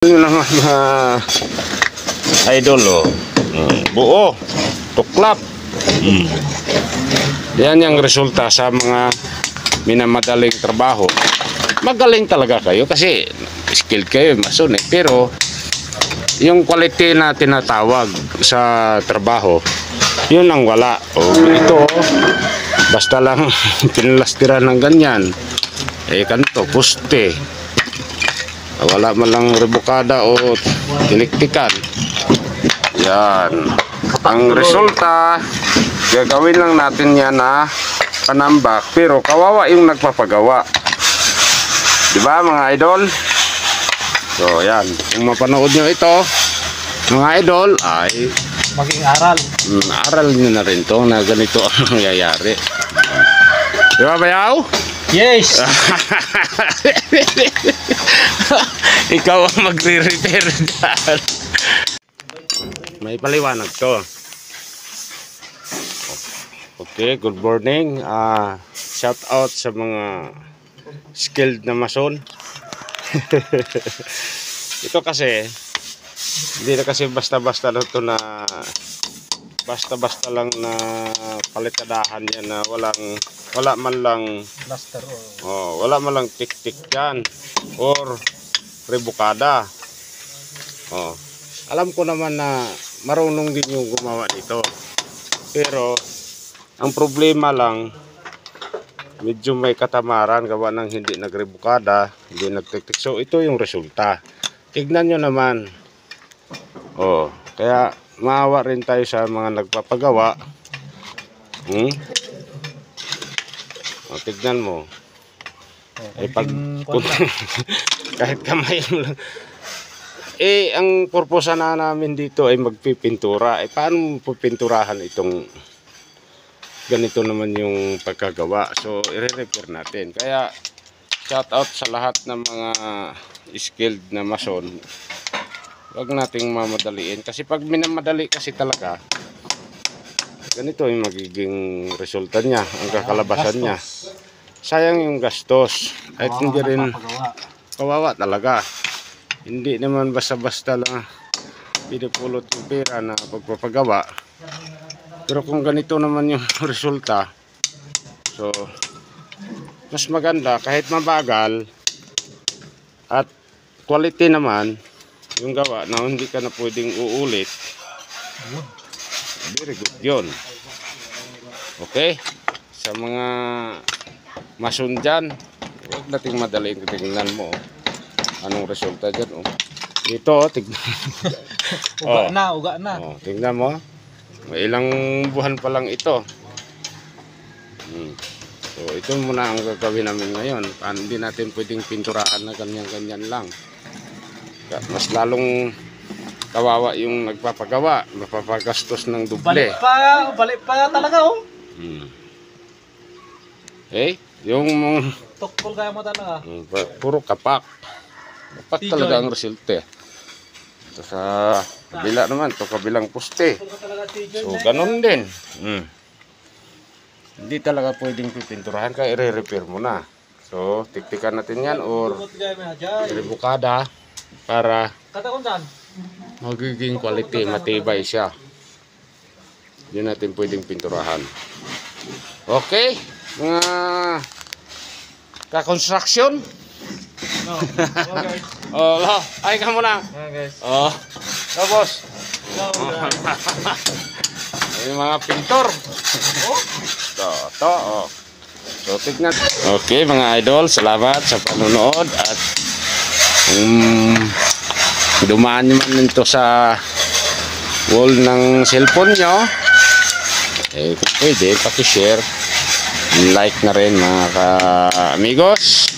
Yun naman mga idol, oh. Buo, tuklap. Yan yung resulta sa mga minamadaling trabaho. Magaling talaga kayo kasi skilled kayo, mason eh. Pero yung quality na tinatawag sa trabaho, yun ang wala. Ito, basta lang pinalastiran ng ganyan. Kanto, puste. Wala man lang rebukada o tiniktikan. Yan. Ang resulta, gagawin lang natin yan na panambak. Pero kawawa yung nagpapagawa. Diba mga idol? So yan. Kung mapanood nyo ito, mga idol, ay maging aral. Aral nyo na rin to na ganito ang nangyayari. Diba bayaw? Yes! Ikaw ang magre-repair dyan. May paliwanag to. Okay, good morning. Shout out sa mga skilled na mason. Ito kasi hindi na kasi basta-basta na to na basta-basta lang na palitadahan yan na wala man lang Plaster wala man lang tik-tik yan or rebukada. Alam ko naman na marunong din yung gumawa dito. Pero ang problema lang, medyo may katamaran gawa ng hindi nagrebukada, hindi nagtik-tik. So ito yung resulta. Tignan nyo naman. Kaya maawa rin tayo sa mga nagpapagawa. Tignan mo. Kahit kamay lang. Ang purpose na namin dito ay magpipintura. Paano pupinturahan itong ganito naman yung pagkagawa? So, i-repair natin. Kaya, shout out sa lahat ng mga skilled na mason. Huwag nating mamadaliin. Kasi pag minamadali kasi talaga, ganito yung magiging resulta niya, ang kakalabasan niya. Sayang yung gastos. Kahit hindi rin kawawa talaga. Hindi naman basta-basta lang pinipulot yung pera na pagpapagawa. Pero kung ganito naman yung resulta, so mas maganda kahit mabagal at quality naman yung gawa na hindi ka na pwedeng uulit. Very good yun. Okay, sa mga mason dyan, huwag nating madaliin. Tingnan mo anong resulta dyan. Dito, tignan. Uga na. Tingnan mo. May ilang buwan pa lang ito. So ito muna ang gagawin namin ngayon. Hindi natin pwedeng pinturaan na ganyan-ganyan lang. Mas lalong kawawa yung nagpapagawa, mapapagastos ng duble. Balik pa talaga Yung tukol kaya mo talaga. puro kapak. Kapak talaga ang resulta. Ito sa kabila naman, ito kabilang poste. So ganun din. Hindi talaga pwedeng pipinturahan kaya i-repair mo na. So tiktikan natin yan or rebukada para magiging quality, matibay siya. Hindi natin pwedeng pinturahan. Okay, mga ka-construction. Ay ka muna. Tapos yung mga pintor. So tignan. Okay mga idol, salamat sa panonood at dumaan nyo man ito sa wall ng cellphone nyo, kung pwede paki-share, like na rin mga ka-amigos.